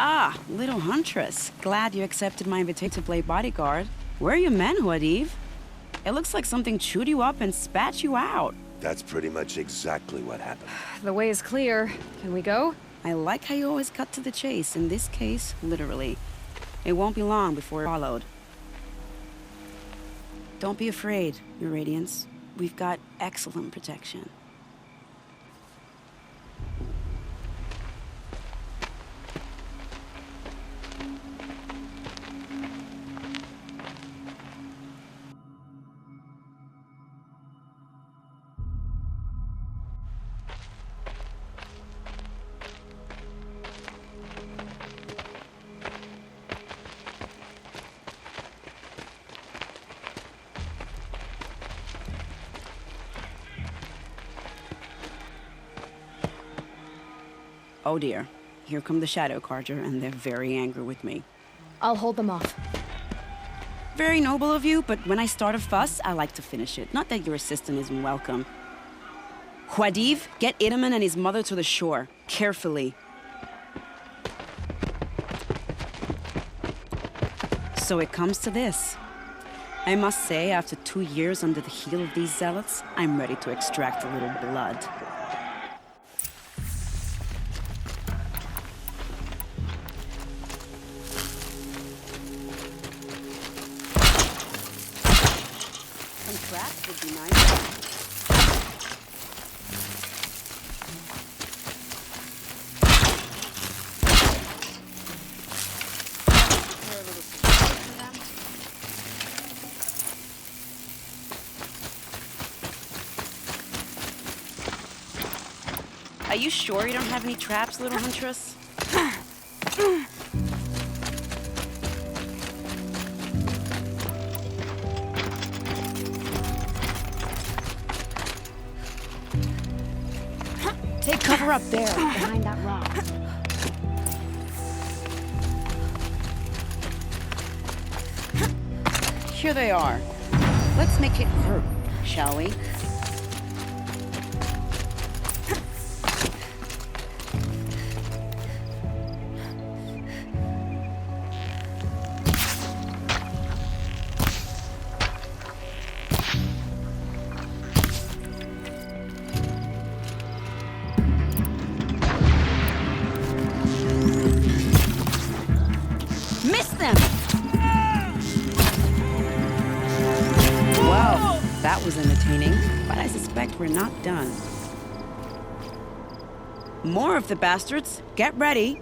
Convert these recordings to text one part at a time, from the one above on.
Ah, little huntress. Glad you accepted my invitation to play bodyguard. Where are your men, Huadiv? It looks like something chewed you up and spat you out. That's pretty much exactly what happened. The way is clear. Can we go? I like how you always cut to the chase. In this case, literally. It won't be long before we're followed. Don't be afraid, Your Radiance. We've got excellent protection. Oh dear, here come the Shadow Carter, and they're very angry with me. I'll hold them off. Very noble of you, but when I start a fuss, I like to finish it. Not that your assistant isn't welcome. Huadiv, get Idaman and his mother to the shore. Carefully. So it comes to this. I must say, after 2 years under the heel of these zealots, I'm ready to extract a little blood. Would be nice. Are you sure you don't have any traps, little huntress? Take cover up there, behind that rock. Here they are. Let's make it hurt, shall we? That was entertaining, but I suspect we're not done. More of the bastards. Get ready.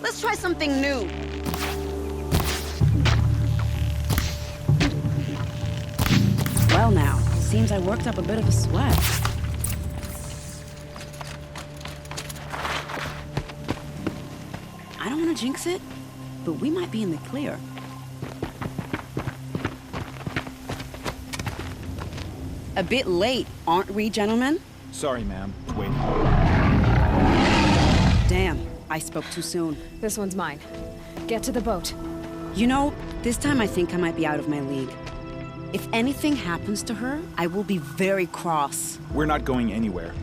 Let's try something new. Well now, seems I worked up a bit of a sweat. I don't want to jinx it, but we might be in the clear. A bit late, aren't we, gentlemen? Sorry, ma'am. Wait. Damn, I spoke too soon. This one's mine. Get to the boat. You know, this time I think I might be out of my league. If anything happens to her, I will be very cross. We're not going anywhere.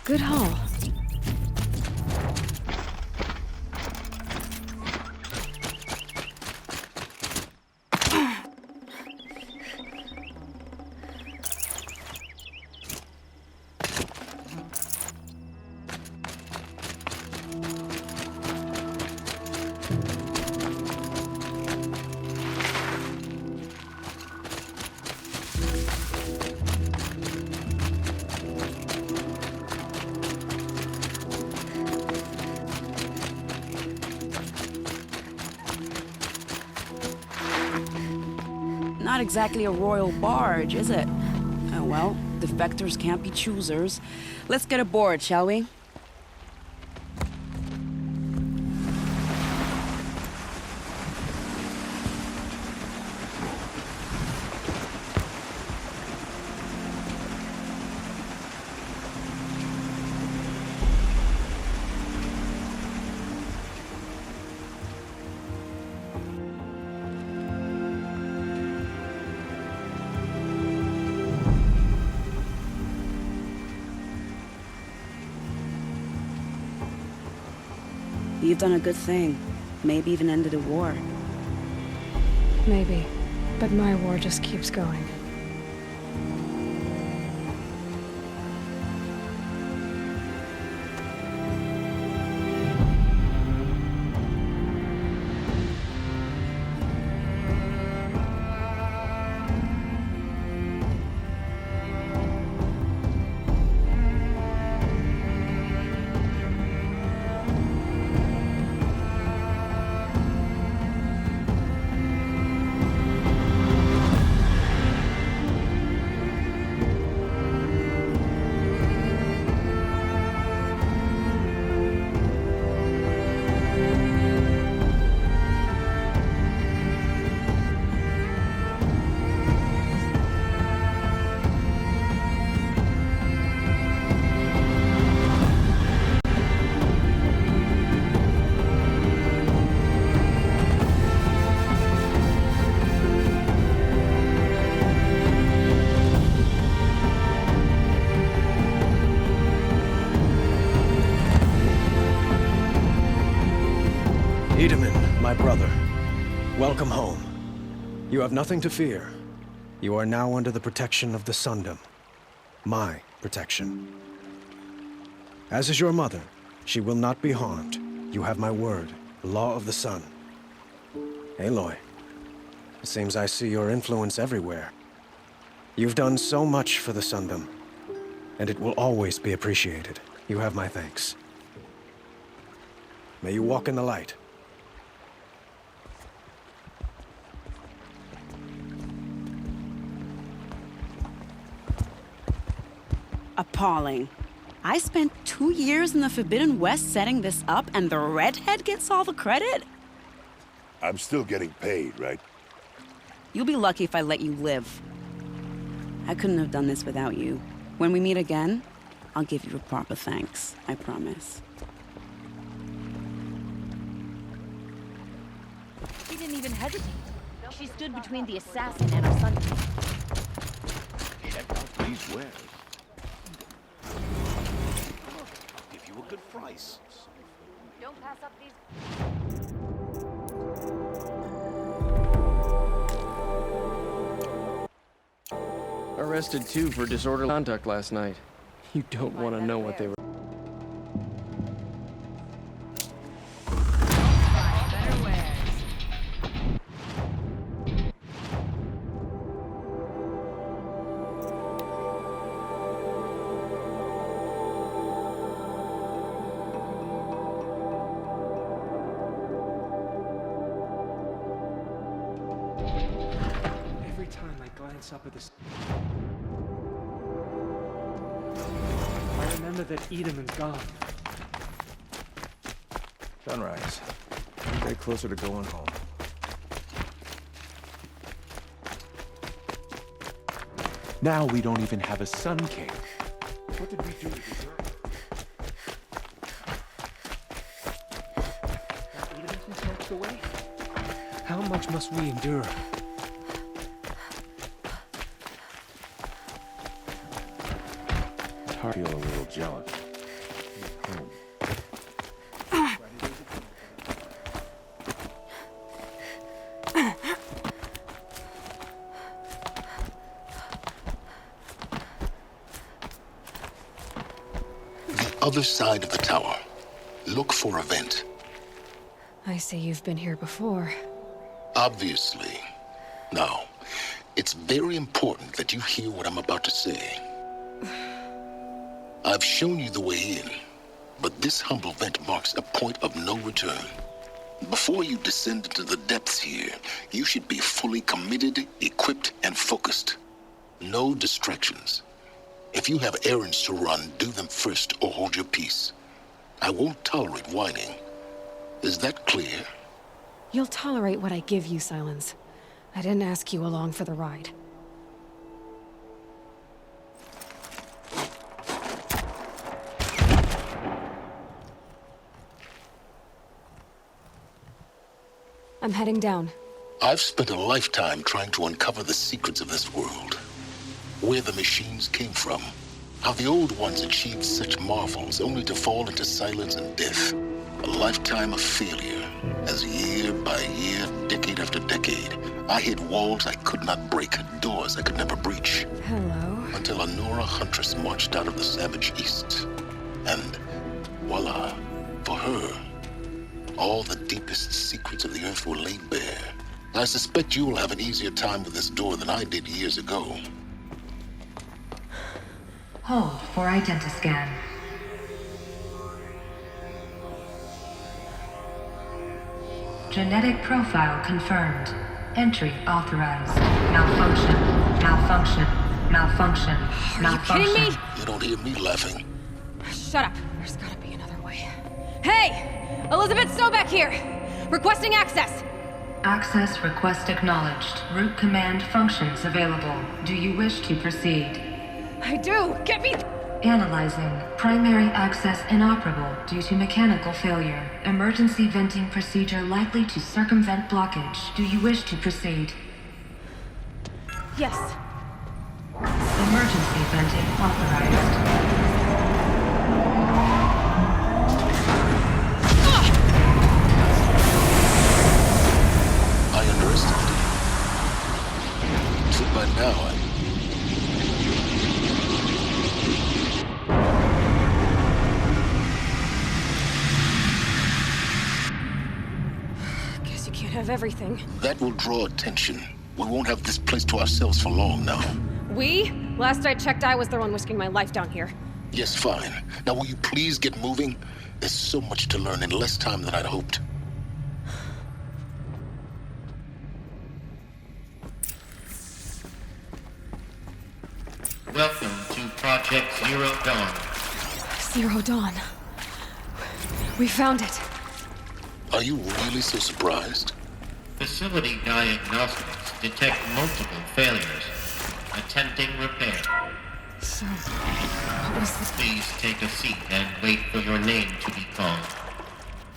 Good haul. Not exactly a royal barge, is it? Oh well, defectors can't be choosers. Let's get aboard, shall we? You've done a good thing. Maybe even ended a war. Maybe. But my war just keeps going. My brother, welcome home. You have nothing to fear. You are now under the protection of the Sundom. My protection. As is your mother, she will not be harmed. You have my word, the law of the sun. Aloy, it seems I see your influence everywhere. You've done so much for the Sundom, and it will always be appreciated. You have my thanks. May you walk in the light. Appalling. I spent 2 years in the Forbidden West setting this up, and the redhead gets all the credit? I'm still getting paid, right? You'll be lucky if I let you live. I couldn't have done this without you. When we meet again, I'll give you a proper thanks. I promise. She didn't even hesitate. She stood between the assassin and her son. Check out these wares. I'll give you a good price. Don't pass up these. Arrested too for disorderly conduct last night. You don't want to know what they were. Every time I glance up at this, I remember that Edamon's gone. Sunrise. We're getting closer to going home. Now we don't even have a Sun King. What did we do to deserve it? Now Edamon is snatched away? How much must we endure? I feel a little jealous. home. The other side of the tower. Look for a vent. I see you've been here before. Obviously. Now, it's very important that you hear what I'm about to say. I've shown you the way in, but this humble vent marks a point of no return. Before you descend into the depths here, you should be fully committed, equipped, and focused. No distractions. If you have errands to run, do them first or hold your peace. I won't tolerate whining. Is that clear? You'll tolerate what I give you, Silence. I didn't ask you along for the ride. I'm heading down. I've spent a lifetime trying to uncover the secrets of this world. Where the machines came from. How the old ones achieved such marvels only to fall into silence and death. A lifetime of failure, as year by year, decade after decade, I hit walls I could not break, doors I could never breach. Hello. Until a Nora huntress marched out of the savage east. And voila, for her, all the deepest secrets of the earth were laid bare. I suspect you will have an easier time with this door than I did years ago. Hold for identiscan. Genetic profile confirmed. Entry authorized. Malfunction. Malfunction. Malfunction. Malfunction. Are you kidding me? You don't hear me laughing. Shut up. There's gotta be another way. Hey! Elisabet Sobeck here! Requesting access! Access request acknowledged. Root command functions available. Do you wish to proceed? I do! Get me! Analyzing. Primary access inoperable due to mechanical failure. Emergency venting procedure likely to circumvent blockage. Do you wish to proceed? Yes. Emergency venting authorized. I underestimated you. So by now, Guess you can't have everything. that will draw attention. We won't have this place to ourselves for long now. We? Last I checked, I was the one risking my life down here. Yes, fine. Now will you please get moving? There's so much to learn in less time than I'd hoped. Welcome to Project Zero Dawn. Zero Dawn. We found it. Are you really so surprised? Facility diagnostics detect multiple failures. Attempting repair. So, what was the... Please take a seat and wait for your name to be called.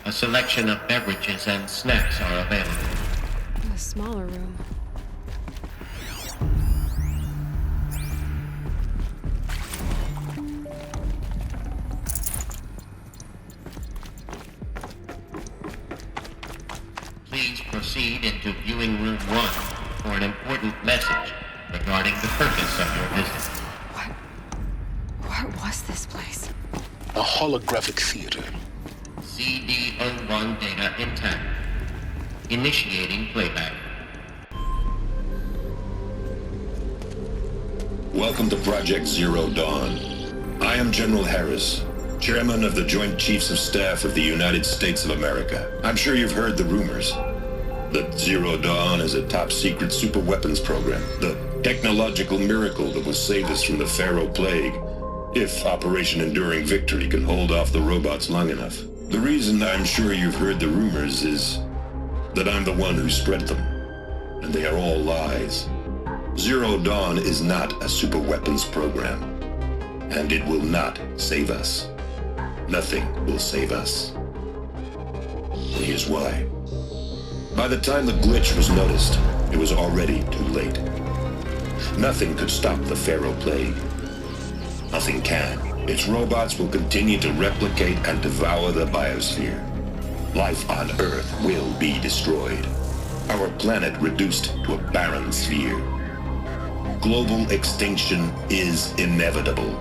A selection of beverages and snacks are available. A smaller room. Please proceed into viewing room 1 for an important message regarding the purpose of your visit. What was this place? A holographic theater. CD01 data intact. Initiating playback. Welcome to Project Zero Dawn. I am General Harris, Chairman of the Joint Chiefs of Staff of the United States of America. I'm sure you've heard the rumors that Zero Dawn is a top-secret superweapons program, the technological miracle that will save us from the Pharaoh Plague, if Operation Enduring Victory can hold off the robots long enough. The reason I'm sure you've heard the rumors is that I'm the one who spread them, and they are all lies. Zero Dawn is not a superweapons program, and it will not save us. Nothing will save us. And here's why. By the time the glitch was noticed, it was already too late. Nothing could stop the Pharaoh Plague. Nothing can. Its robots will continue to replicate and devour the biosphere. Life on Earth will be destroyed. Our planet reduced to a barren sphere. Global extinction is inevitable.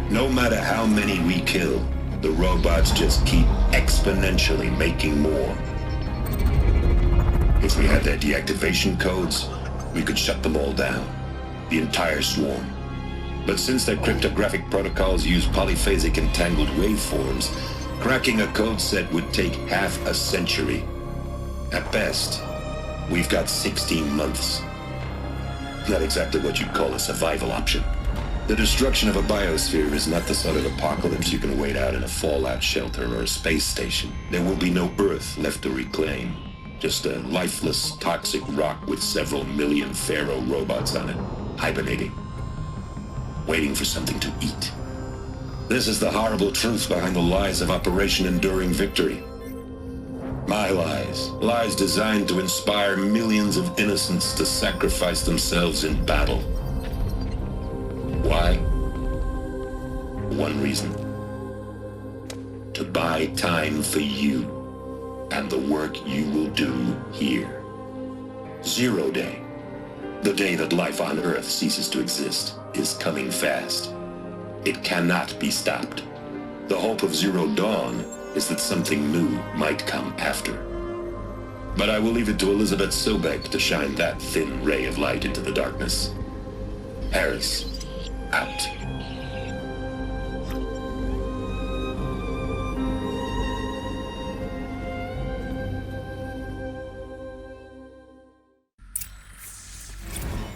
No matter how many we kill, the robots just keep exponentially making more. If we had their deactivation codes, we could shut them all down. The entire swarm. But since their cryptographic protocols use polyphasic entangled waveforms, cracking a code set would take half a century. At best, we've got 16 months. Not exactly what you'd call a survival option. The destruction of a biosphere is not the sort of apocalypse you can wait out in a fallout shelter or a space station. There will be no Earth left to reclaim. Just a lifeless, toxic rock with several million Pharaoh robots on it, hibernating. Waiting for something to eat. This is the horrible truth behind the lies of Operation Enduring Victory. My lies. Lies designed to inspire millions of innocents to sacrifice themselves in battle. Why? One reason. To buy time for you and the work you will do here. 0 Day. The day that life on Earth ceases to exist is coming fast. It cannot be stopped. The hope of Zero Dawn is that something new might come after. But I will leave it to Elisabet Sobeck to shine that thin ray of light into the darkness. Harris, out.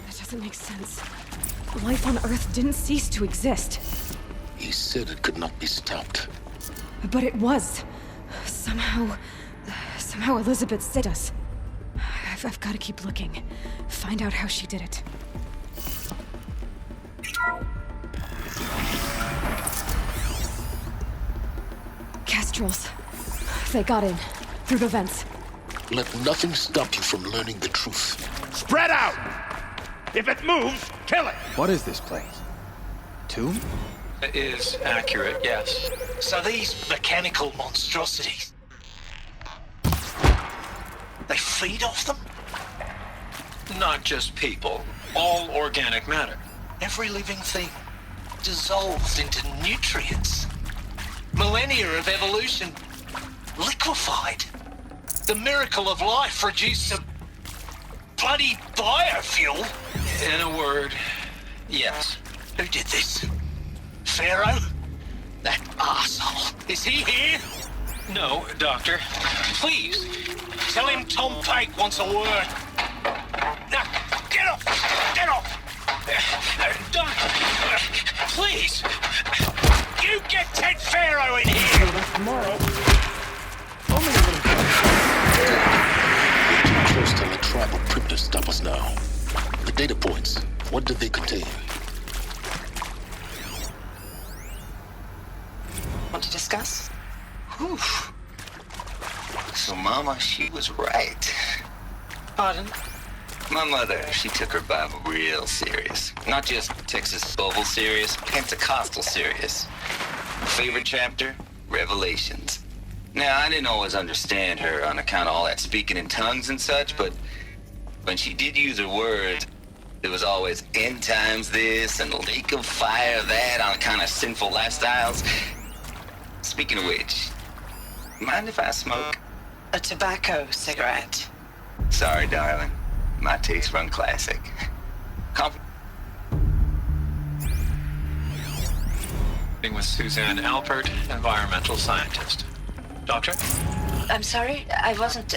That doesn't make sense. Life on Earth didn't cease to exist. He said it could not be stopped. But it was. Somehow Elisabet saved us. I've got to keep looking. Find out how she did it. Kestrels. They got in. Through the vents. Let nothing stop you from learning the truth. Spread out! If it moves, kill it! What is this place? Tomb? It is accurate, yes. So these mechanical monstrosities, they feed off them? Not just people, all organic matter. Every living thing dissolved into nutrients. Millennia of evolution liquefied. The miracle of life reduced to bloody biofuel. In a word, yes. Who did this? Pharaoh? That arsehole. Is he here? No, Doctor. Please, tell him Tom Pake wants a word. Now, get off! Get off! Doctor, please! You get Ted Pharaoh in here! Tomorrow. We're too close to the tribe of Crypto stop us now. The data points, what do they contain? Want to discuss? Whew. So Mama, she was right. Pardon? My mother, she took her Bible real serious. Not just Texas Bible serious, Pentecostal serious. Favorite chapter? Revelations. Now, I didn't always understand her on account of all that speaking in tongues and such, but when she did use her words, there was always end times this and lake of fire that on account of sinful lifestyles. Speaking of which, mind if I smoke? A tobacco cigarette. Sorry, darling. My taste run classic. With Suzanne Alpert, environmental scientist. Doctor? I'm sorry, I wasn't,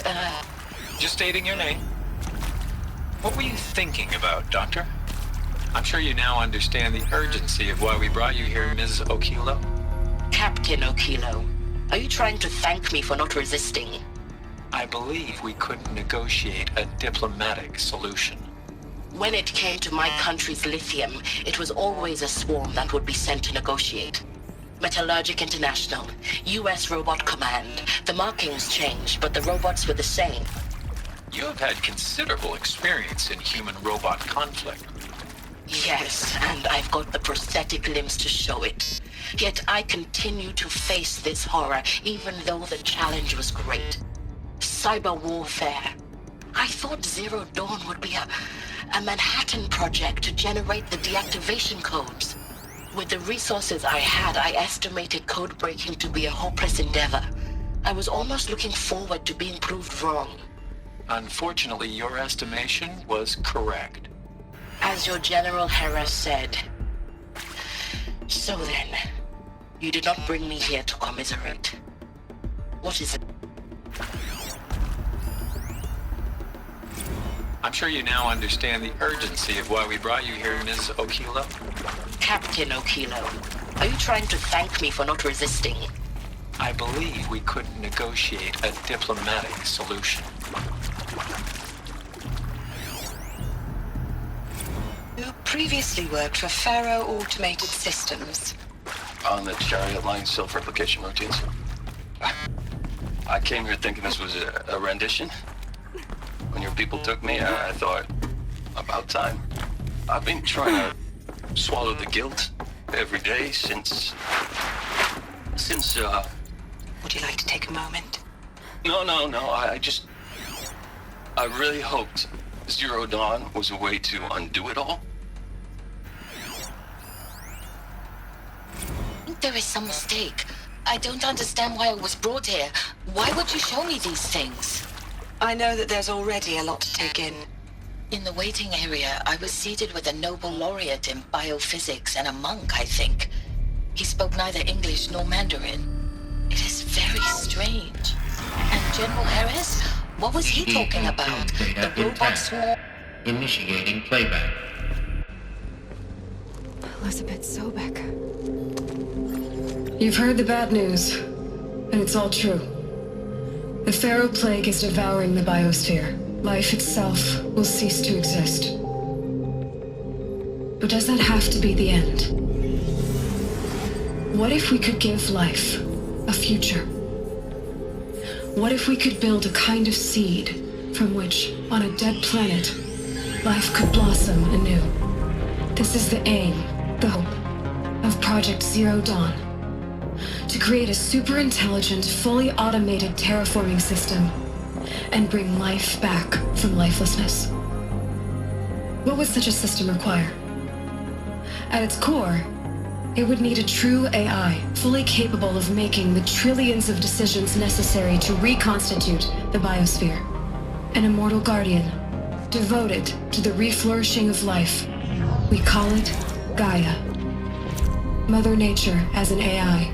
Just stating your name. What were you thinking about, Doctor? I'm sure you now understand the urgency of why we brought you here, Ms. Okilo. Captain Okilo. Are you trying to thank me for not resisting? I believe we couldn't negotiate a diplomatic solution. When it came to my country's lithium, it was always a swarm that would be sent to negotiate. Metallurgic International, U.S. Robot Command. The markings changed, but the robots were the same. You have had considerable experience in human-robot conflict. Yes, and I've got the prosthetic limbs to show it. Yet I continue to face this horror, even though the challenge was great. Cyber warfare. I thought Zero Dawn would be a Manhattan project to generate the deactivation codes. With the resources I had, I estimated code breaking to be a hopeless endeavor. I was almost looking forward to being proved wrong. Unfortunately, your estimation was correct. As your General Harris said. So then, you did not bring me here to commiserate. What is it? I'm sure you now understand the urgency of why we brought you here, Ms. Okilo. Captain Okilo, are you trying to thank me for not resisting? I believe we couldn't negotiate a diplomatic solution. You previously worked for Faro Automated Systems. On the Chariot Line self-replication routines. I came here thinking this was a rendition. When your people took me, I thought, about time. I've been trying to swallow the guilt every day since... Would you like to take a moment? No, I really hoped Zero Dawn was a way to undo it all. There is some mistake. I don't understand why I was brought here. Why would you show me these things? I know that there's already a lot to take in. In the waiting area, I was seated with a Nobel laureate in biophysics and a monk, I think. He spoke neither English nor Mandarin. It is very strange. And General Harris? What was he talking about? The robot swarm? Initiating playback. Elisabet Sobeck. You've heard the bad news, and it's all true. The Pharaoh Plague is devouring the biosphere. Life itself will cease to exist. But does that have to be the end? What if we could give life a future? What if we could build a kind of seed from which, on a dead planet, life could blossom anew? This is the aim, the hope, of Project Zero Dawn. To create a super-intelligent, fully automated terraforming system and bring life back from lifelessness. What would such a system require? At its core, it would need a true AI, fully capable of making the trillions of decisions necessary to reconstitute the biosphere. An immortal guardian, devoted to the reflourishing of life. We call it Gaia. Mother Nature as an AI.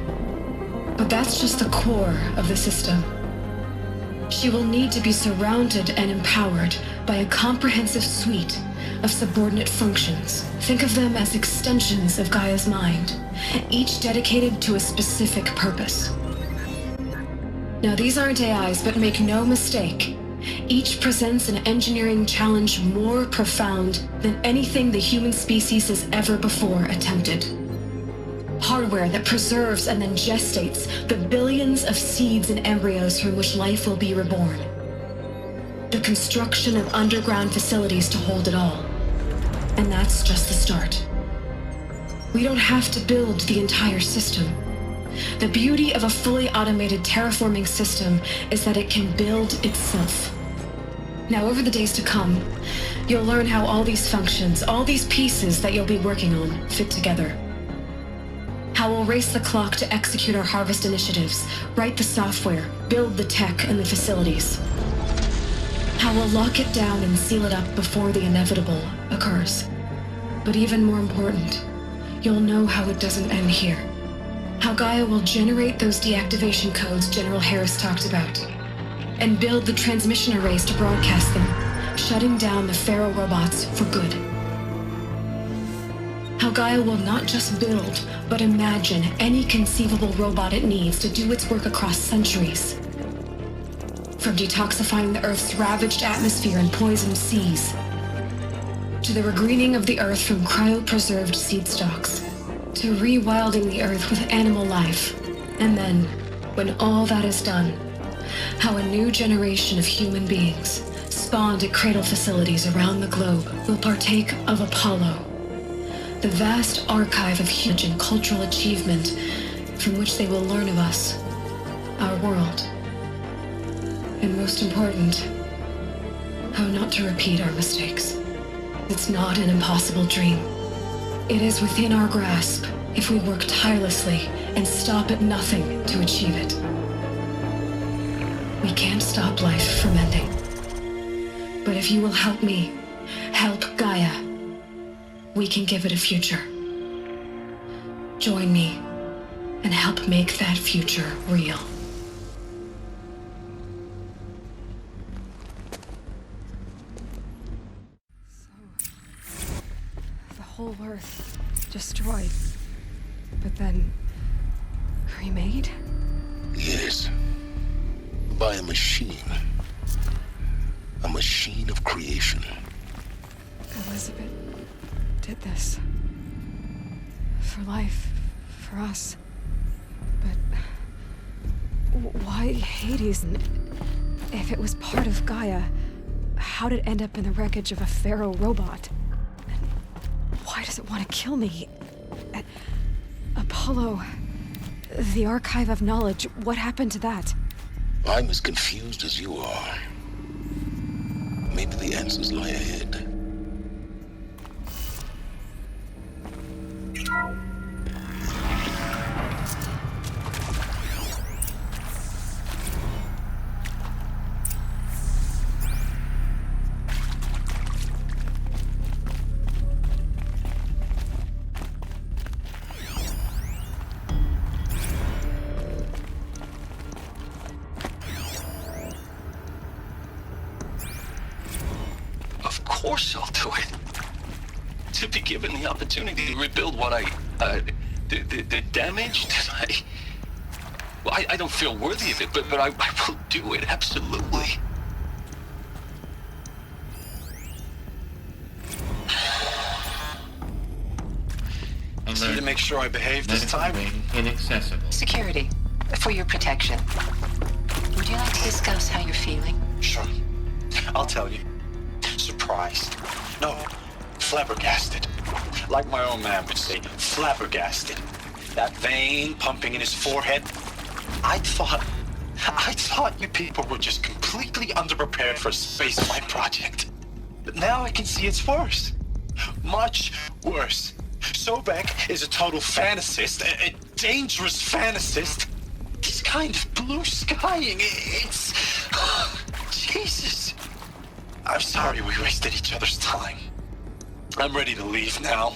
But that's just the core of the system. She will need to be surrounded and empowered by a comprehensive suite of subordinate functions. Think of them as extensions of Gaia's mind, each dedicated to a specific purpose. Now, these aren't AIs, but make no mistake, each presents an engineering challenge more profound than anything the human species has ever before attempted. Hardware that preserves and then gestates the billions of seeds and embryos from which life will be reborn. The construction of underground facilities to hold it all. And that's just the start. We don't have to build the entire system. The beauty of a fully automated terraforming system is that it can build itself. Now, over the days to come, you'll learn how all these functions, all these pieces that you'll be working on, fit together. How we'll race the clock to execute our harvest initiatives, write the software, build the tech and the facilities. How we'll lock it down and seal it up before the inevitable occurs. But even more important, you'll know how it doesn't end here. How Gaia will generate those deactivation codes General Harris talked about, and build the transmission arrays to broadcast them, shutting down the Pharaoh robots for good. How Gaia will not just build, but imagine any conceivable robot it needs to do its work across centuries. From detoxifying the Earth's ravaged atmosphere and poisoned seas, to the regreening of the Earth from cryopreserved seed stalks, to rewilding the Earth with animal life. And then, when all that is done, how a new generation of human beings, spawned at cradle facilities around the globe, will partake of Apollo, the vast archive of huge and cultural achievement from which they will learn of us, our world, and most important, how not to repeat our mistakes. It's not an impossible dream. It is within our grasp if we work tirelessly and stop at nothing to achieve it. We can't stop life from ending. But if you will help me, help Gaia, we can give it a future. Join me and help make that future real. The whole Earth destroyed, but then remade? Yes. By a machine. A machine of creation. Elisabet did this. For life, for us. But why Hades? If it was part of Gaia, how did it end up in the wreckage of a pharaoh robot? And why does it want to kill me? Apollo, the archive of knowledge, what happened to that? I'm as confused as you are. Maybe the answers lie ahead. Of course I'll do it. To be given the opportunity to rebuild what the damage that I don't feel worthy of it, but I will do it, absolutely. See to make sure I behave this time. Inaccessible. Security, for your protection. Would you like to discuss how you're feeling? Sure. I'll tell you. Surprised. No, flabbergasted. Like my old man would say, flabbergasted. That vein pumping in his forehead. I thought you people were just completely underprepared for a spaceflight project. But now I can see it's worse. Much worse. Sobeck is a total fantasist, a dangerous fantasist. This kind of blue skying, it's... Jesus. I'm sorry we wasted each other's time. I'm ready to leave now.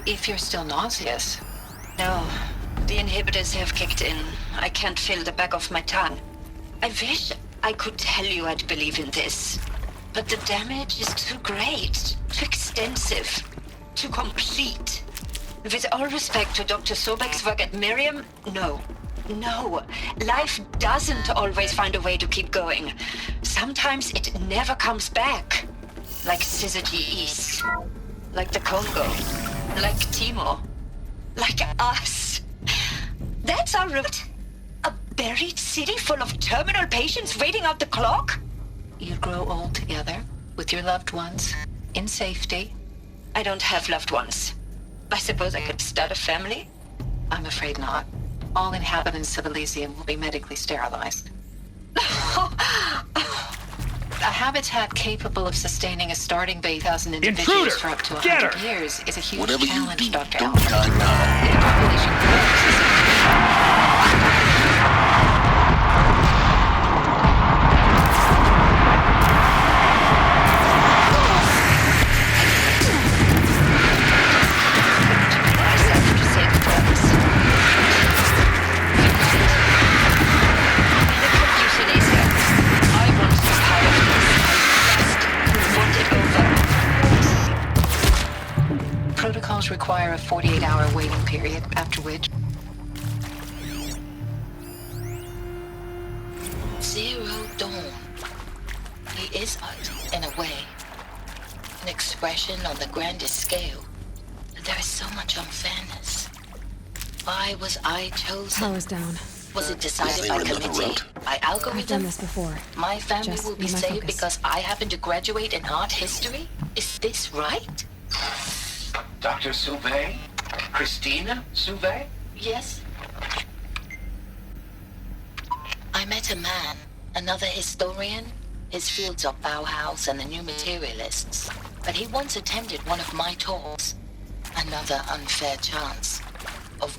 If you're still nauseous. No, the inhibitors have kicked in. I can't feel the back of my tongue. I wish I could tell you I'd believe in this. But the damage is too great, too extensive, too complete. With all respect to Dr. Sobeck's work at Miriam, no. No, life doesn't always find a way to keep going. Sometimes it never comes back. Like Syzygy East. Like the Congo. Like Timor. Like us. That's our route. A buried city full of terminal patients waiting out the clock? You'd grow old together, with your loved ones, in safety. I don't have loved ones. I suppose I could start a family? I'm afraid not. All inhabitants of Elysium will be medically sterilized. A habitat capable of sustaining a starting base 1,000 individuals for up to 100 years is a huge challenge, Dr. Don't die now. The population Protocols require a 48-hour waiting period, after which... Zero Dawn. He is art, in a way. An expression on the grandest scale. There is so much unfairness. Why was I chosen? Power's down. Was it decided by committee, by algorithm? I've done this before. My family Just will be be my saved focus. because I happen to graduate in art history? Is this right? Dr. Sobeck? Christina Sobeck? Yes. I met a man, another historian. His fields are Bauhaus and the New Materialists. But he once attended one of my talks. Another unfair chance of...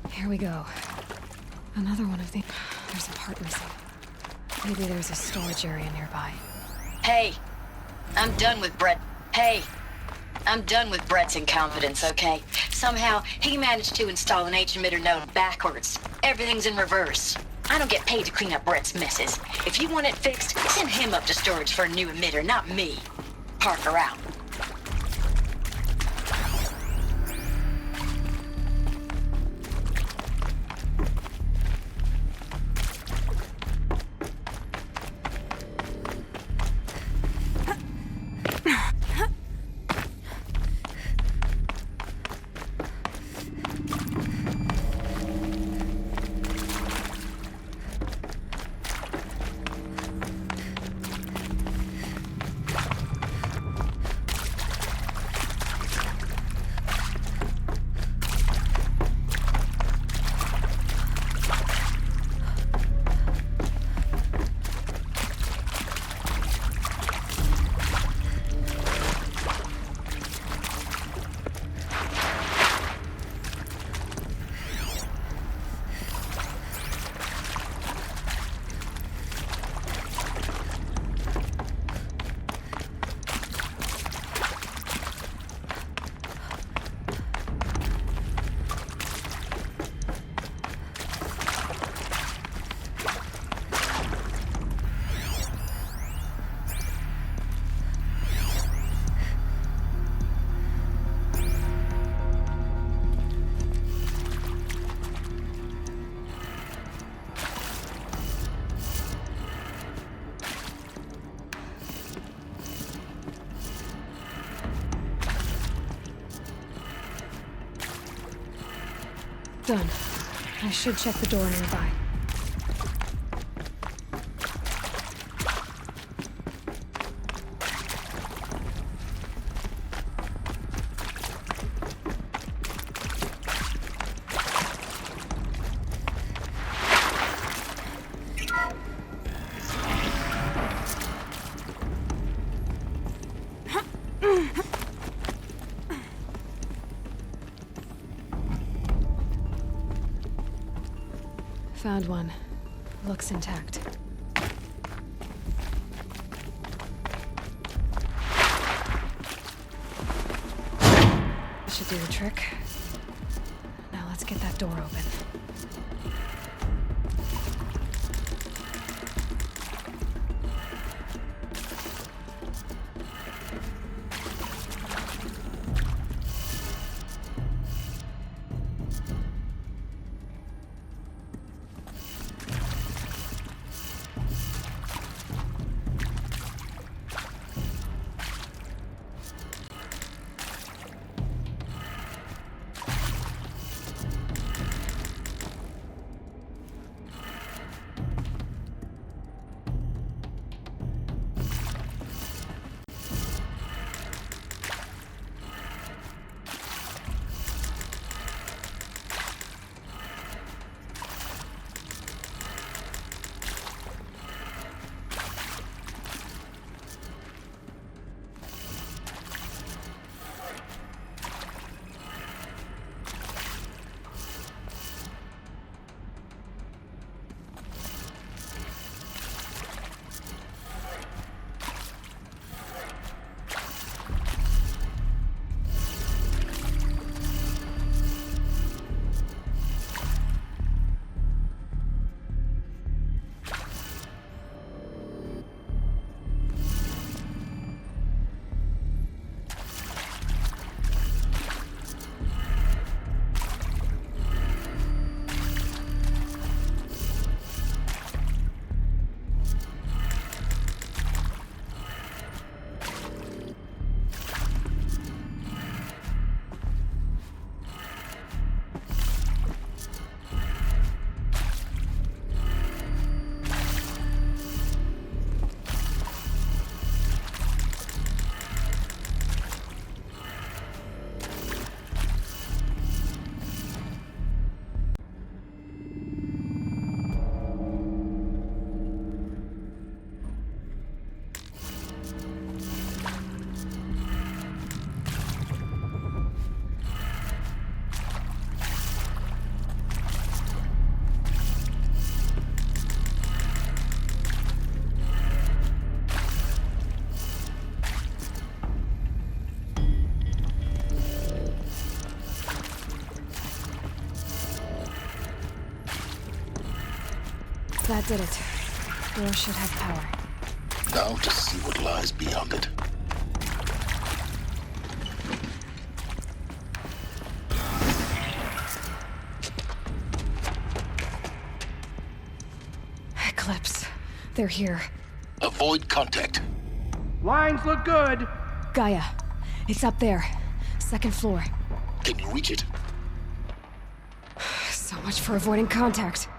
Here we go. Another one of the... There's a part missing. Maybe there's a storage area nearby. Hey, I'm done with Brett. Hey, I'm done with Brett's incompetence, okay? Somehow, he managed to install an H-emitter node backwards. Everything's in reverse. I don't get paid to clean up Brett's messes. If you want it fixed, send him up to storage for a new emitter, not me. Parker out. Done. I should check the door nearby. Found one. Looks intact. Should do the trick. Now let's get that door open. That did it. Door should have power. Now to see what lies beyond it. Eclipse. They're here. Avoid contact. Lines look good. Gaia. It's up there. Second floor. Can you reach it? So much for avoiding contact.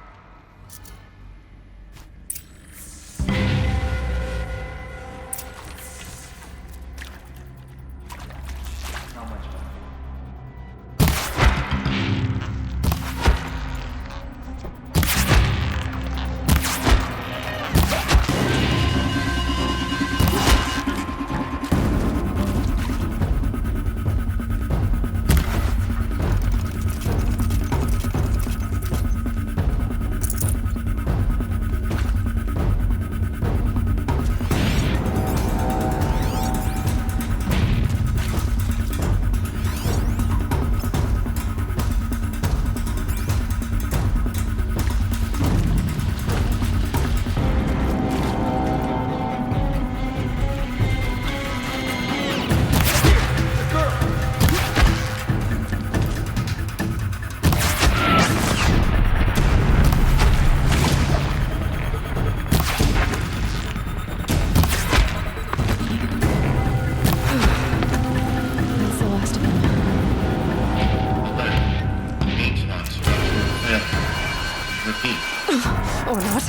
Or not.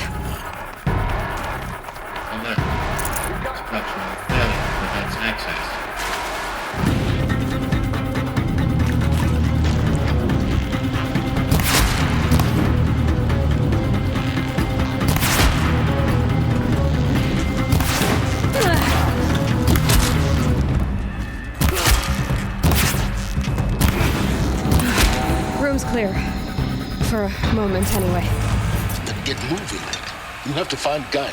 Alert. Structural failure prevents access. Room's clear. For a moment, anyway. Get moving. You have to find Gaia.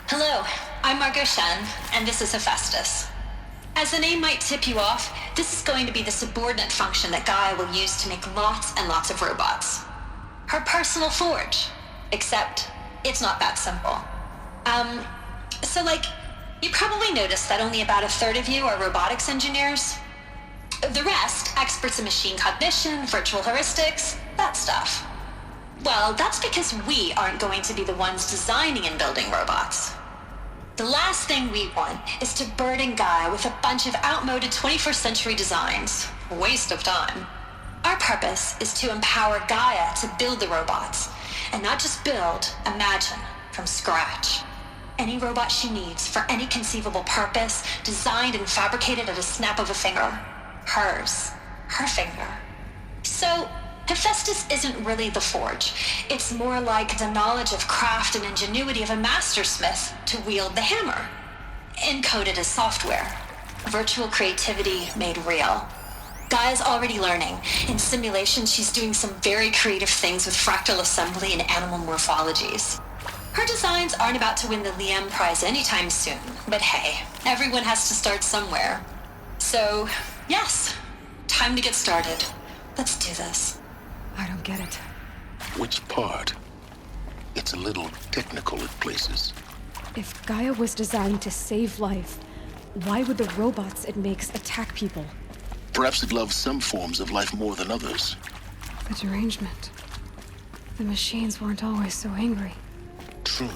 Hello, I'm Margot Shen, and this is Hephaestus. As the name might tip you off, this is going to be the subordinate function that Gaia will use to make lots and lots of robots. Her personal forge. Except, it's not that simple. You probably noticed that only about a third of you are robotics engineers. The rest, experts in machine cognition, virtual heuristics, that stuff. Well, that's because we aren't going to be the ones designing and building robots. The last thing we want is to burden Gaia with a bunch of outmoded 21st century designs. Waste of time. Our purpose is to empower Gaia to build the robots. And not just build, imagine, from scratch. Any robot she needs for any conceivable purpose, designed and fabricated at a snap of a finger. Hers. Her finger. So, Hephaestus isn't really the forge. It's more like the knowledge of craft and ingenuity of a mastersmith to wield the hammer. Encoded as software. Virtual creativity made real. Gaia's already learning. In simulation, she's doing some very creative things with fractal assembly and animal morphologies. Her designs aren't about to win the Liam Prize anytime soon, but hey, everyone has to start somewhere. So, yes, time to get started. Let's do this. I don't get it. Which part? It's a little technical at places. If Gaia was designed to save life, why would the robots it makes attack people? Perhaps it loves some forms of life more than others. The derangement. The machines weren't always so angry. True.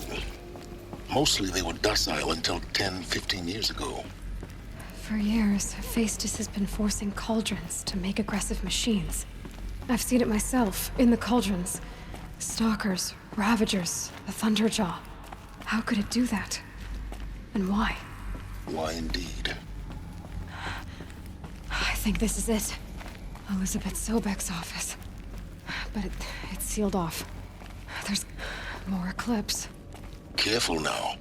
Mostly they were docile until 10, 15 years ago. For years, Hephaestus has been forcing cauldrons to make aggressive machines. I've seen it myself, in the cauldrons. Stalkers, Ravagers, the Thunderjaw. How could it do that? And why? Why indeed? I think this is it. Elisabet Sobeck's office. But it's sealed off. There's more Eclipse. Careful now.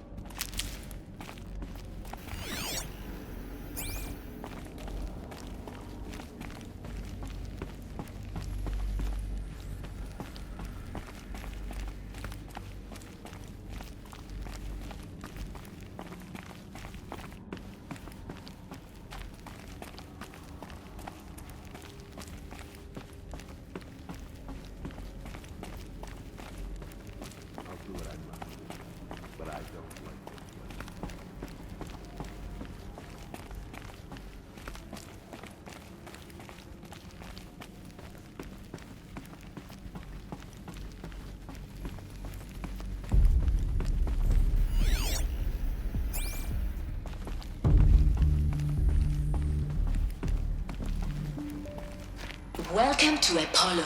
Welcome to Apollo,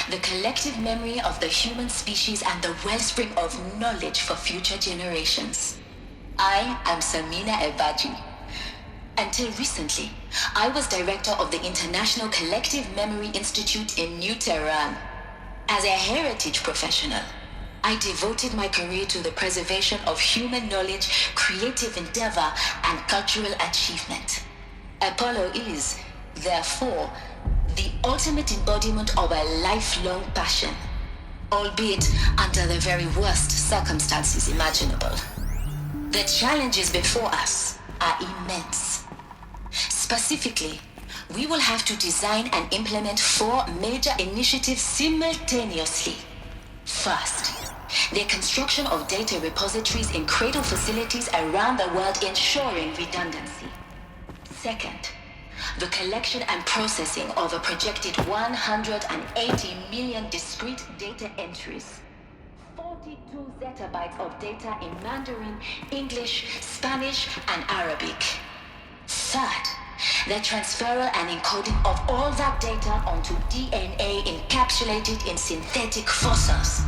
the collective memory of the human species and the wellspring of knowledge for future generations. I am Samina Ebaji. Until recently, I was director of the International Collective Memory Institute in New Tehran. As a heritage professional, I devoted my career to the preservation of human knowledge, creative endeavor, and cultural achievement. Apollo is, therefore, the ultimate embodiment of a lifelong passion, albeit under the very worst circumstances imaginable. The challenges before us are immense. Specifically, we will have to design and implement 4 major initiatives simultaneously. First, the construction of data repositories in cradle facilities around the world ensuring redundancy. Second, the collection and processing of a projected 180 million discrete data entries. 42 zettabytes of data in Mandarin, English, Spanish, and Arabic. Third, the transferal and encoding of all that data onto DNA encapsulated in synthetic fossils.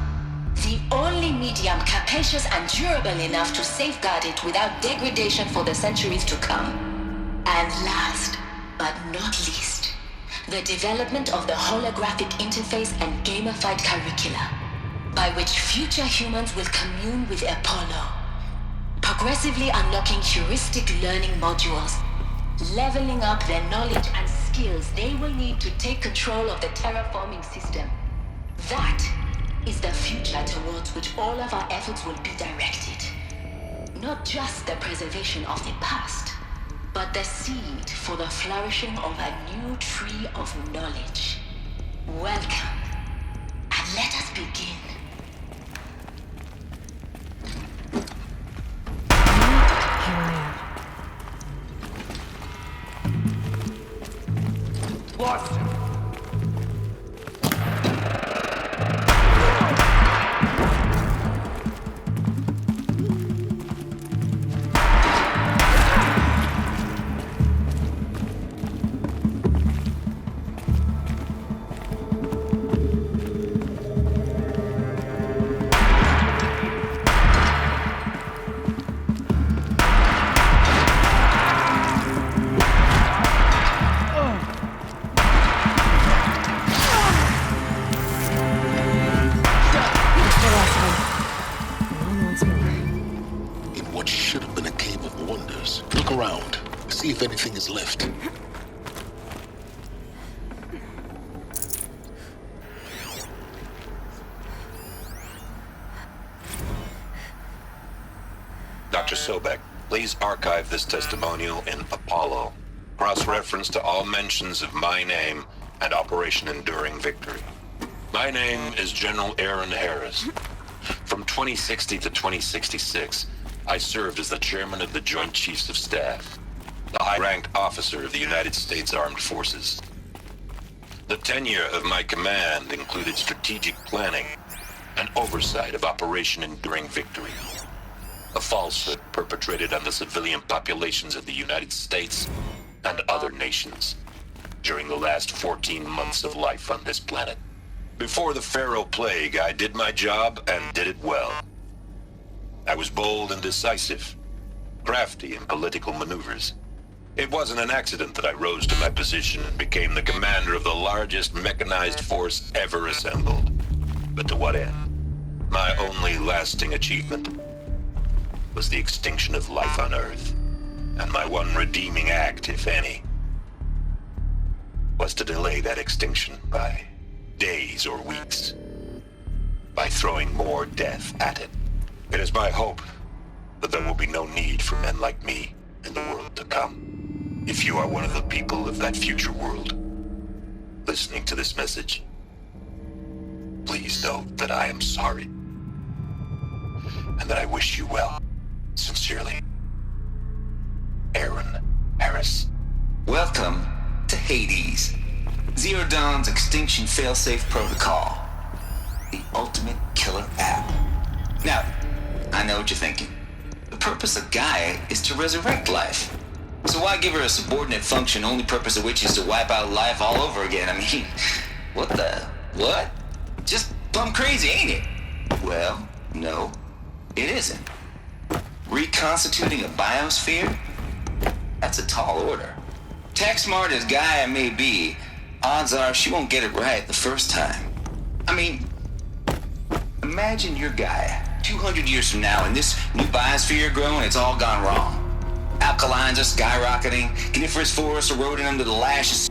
The only medium capacious and durable enough to safeguard it without degradation for the centuries to come. And last, but not least, the development of the holographic interface and gamified curricula, by which future humans will commune with Apollo, progressively unlocking heuristic learning modules, leveling up their knowledge and skills they will need to take control of the terraforming system. That is the future towards which all of our efforts will be directed. Not just the preservation of the past, but the seed for the flourishing of a new tree of knowledge. Welcome, and let us begin. Here I am. Lost him. See if anything is left. Dr. Sobeck, please archive this testimonial in Apollo. Cross-reference to all mentions of my name and Operation Enduring Victory. My name is General Aaron Harris. From 2060 to 2066, I served as the chairman of the Joint Chiefs of Staff, the high-ranked officer of the United States Armed Forces. The tenure of my command included strategic planning and oversight of Operation Enduring Victory, a falsehood perpetrated on the civilian populations of the United States and other nations during the last 14 months of life on this planet. Before the Pharaoh Plague, I did my job and did it well. I was bold and decisive, crafty in political maneuvers. It wasn't an accident that I rose to my position and became the commander of the largest mechanized force ever assembled. But to what end? My only lasting achievement was the extinction of life on Earth. And my one redeeming act, if any, was to delay that extinction by days or weeks, by throwing more death at it. It is my hope that there will be no need for men like me in the world to come. If you are one of the people of that future world listening to this message, please know that I am sorry and that I wish you well. Sincerely, Aaron Harris. Welcome to Hades, Zero Dawn's extinction failsafe protocol, the ultimate killer app. Now, I know what you're thinking. The purpose of Gaia is to resurrect life. So So why give her a subordinate function, only purpose of which is to wipe out life all over again? I mean, what? Just plumb crazy, ain't it? Well, no, it isn't. Reconstituting a biosphere? That's a tall order. Tech smart as Gaia may be, odds are she won't get it right the first time. I mean, imagine your Gaia 200 years from now and this new biosphere you're growing, it's all gone wrong. Alkalines are skyrocketing, coniferous forests eroding under the lashes.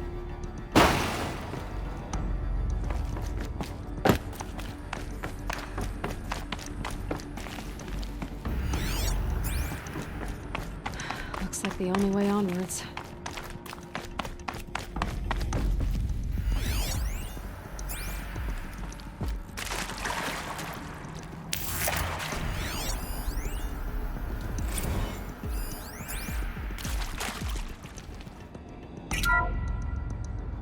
Looks like the only way onwards.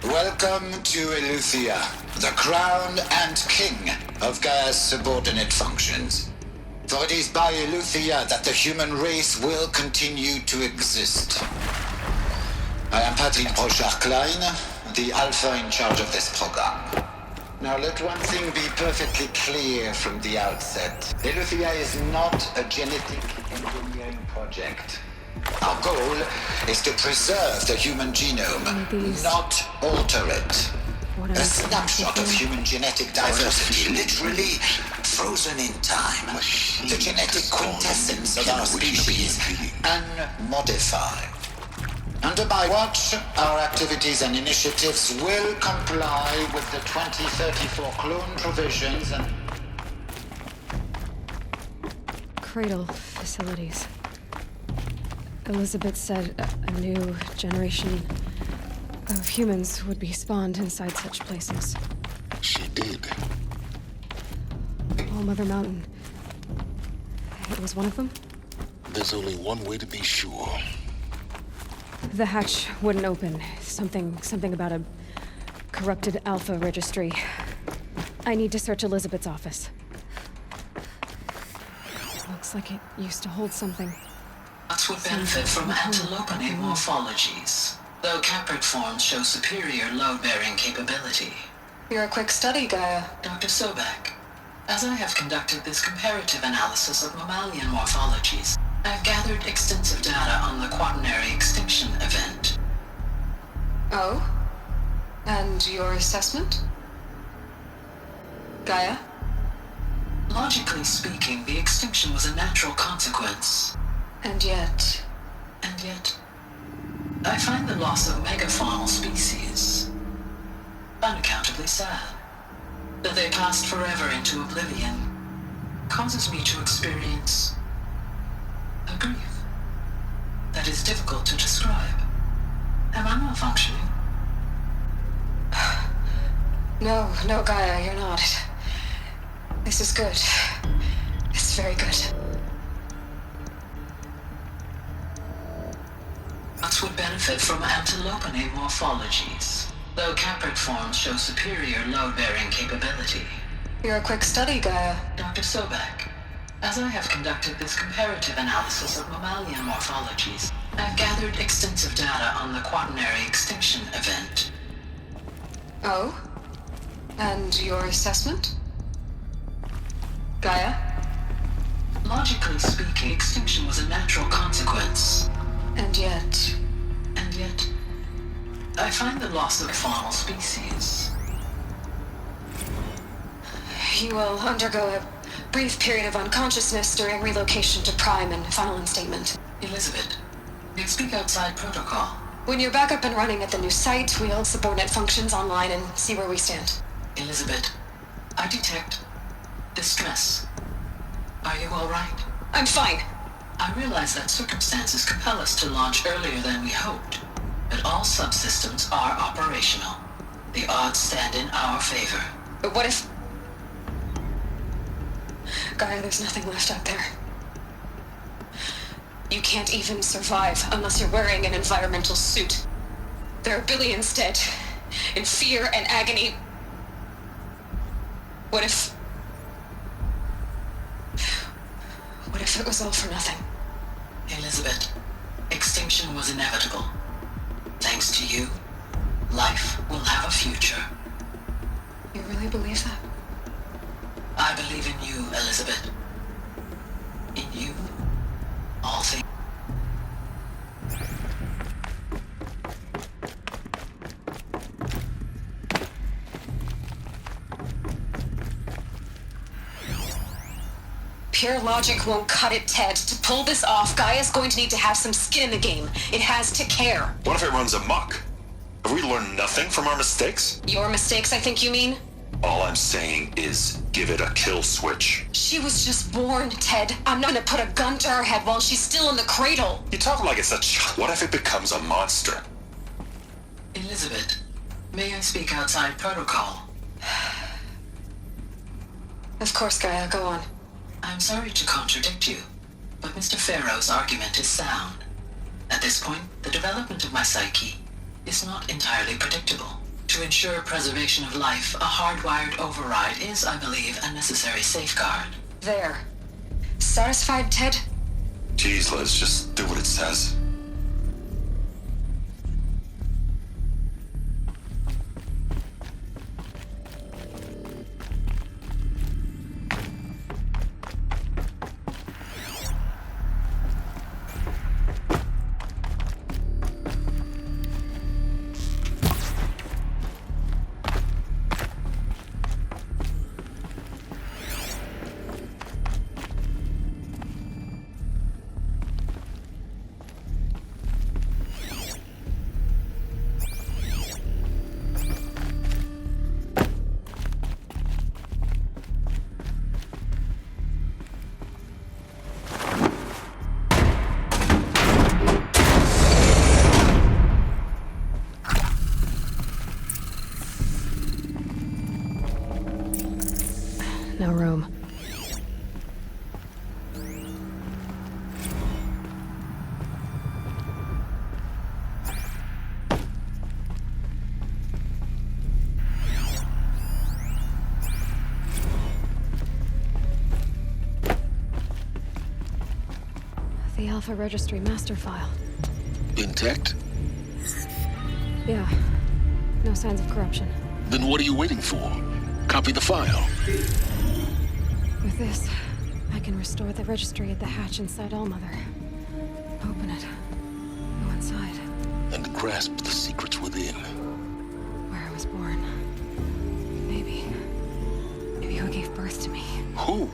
Welcome to Eleuthia, the crown and king of Gaia's subordinate functions. For it is by Eleuthia that the human race will continue to exist. I am Patrick Brochard-Klein, the alpha in charge of this program. Now let one thing be perfectly clear from the outset. Eleuthia is not a genetic engineering project. Our goal is to preserve the human genome, not alter it. A snapshot of human genetic diversity, literally frozen in time. The genetic quintessence of our species, unmodified. Under my watch, our activities and initiatives will comply with the 2034 clone provisions and... Cradle facilities. Elisabet said a new generation of humans would be spawned inside such places. She did. All Mother Mountain. It was one of them? There's only one way to be sure. The hatch wouldn't open. Something about a corrupted Alpha registry. I need to search Elisabet's office. Looks like it used to hold something. Nuts would benefit from antilopine morphologies, though caprid forms show superior load-bearing capability. You're a quick study, Gaia. Dr. Sobeck, as I have conducted this comparative analysis of mammalian morphologies, I have gathered extensive data on the quaternary extinction event. Oh? And your assessment? Gaia? Logically speaking, the extinction was a natural consequence. And yet, I find the loss of megafaunal species unaccountably sad. That they passed forever into oblivion causes me to experience a grief that is difficult to describe. Am I malfunctioning? No, Gaia, you're not. This is good. It's very good. Nuts would benefit from antilopine morphologies, though caprid forms show superior load-bearing capability. You're a quick study, Gaia. Dr. Sobeck, as I have conducted this comparative analysis of mammalian morphologies, I have gathered extensive data on the quaternary extinction event. Oh? And your assessment? Gaia? Logically speaking, extinction was a natural consequence. And yet, I find the loss of faunal species. You will undergo a brief period of unconsciousness during relocation to Prime and final instatement. Elisabet, you speak outside protocol. When you're back up and running at the new site, we'll subordinate functions online and see where we stand. Elisabet, I detect distress. Are you all right? I'm fine. I realize that circumstances compel us to launch earlier than we hoped, but all subsystems are operational. The odds stand in our favor. But what if... Gaia, there's nothing left out there. You can't even survive unless you're wearing an environmental suit. There are billions dead, in fear and agony. What if it was all for nothing? Elisabet, Extinction was inevitable. Thanks to you, life will have a future. You really believe that? I believe in you, Elisabet. In you, all things. Pure logic won't cut it, Ted. To pull this off, Gaia's going to need to have some skin in the game. It has to care. What if it runs amok? Have we learned nothing from our mistakes? Your mistakes, I think you mean? All I'm saying is give it a kill switch. She was just born, Ted. I'm not gonna put a gun to her head while she's still in the cradle. You talk like it's a child. What if it becomes a monster? Elisabet, may I speak outside protocol? Of course, Gaia, go on. I'm sorry to contradict you, but Mr. Farrow's argument is sound. At this point, the development of my psyche is not entirely predictable. To ensure preservation of life, a hardwired override is, I believe, a necessary safeguard. There. Satisfied, Ted? Jeez, Liz, just do what it says. No room. The Alpha Registry master file. Intact? Yeah. No signs of corruption. Then what are you waiting for? Copy the file. With this, I can restore the registry at the hatch inside Allmother. Open it. Go inside. And grasp the secrets within. Where I was born. Maybe who gave birth to me. Who?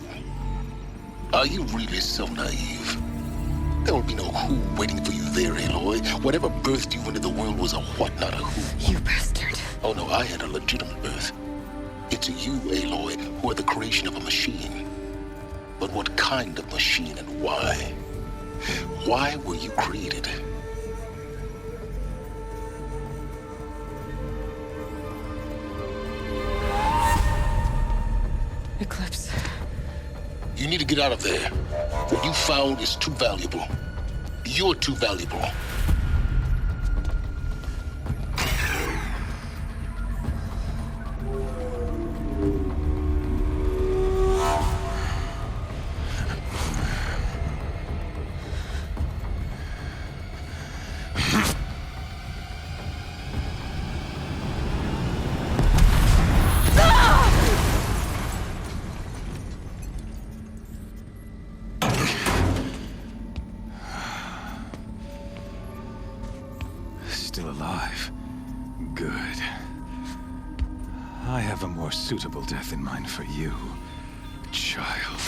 Are you really so naive? There will be no who waiting for you there, Aloy. Whatever birthed you into the world was a what, not a who. You bastard. Oh no, I had a legitimate birth. It's you, Aloy, who are the creation of a machine. But what kind of machine and why? Why were you created? Eclipse. You need to get out of there. What you found is too valuable. You're too valuable. Still alive. Good. I have a more suitable death in mind for you, child.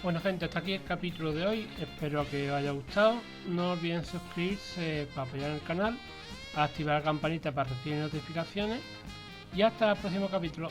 Bueno gente, hasta aquí el capítulo de hoy, espero que os haya gustado, no olviden suscribirse para apoyar el canal, activar la campanita para recibir notificaciones y hasta el próximo capítulo.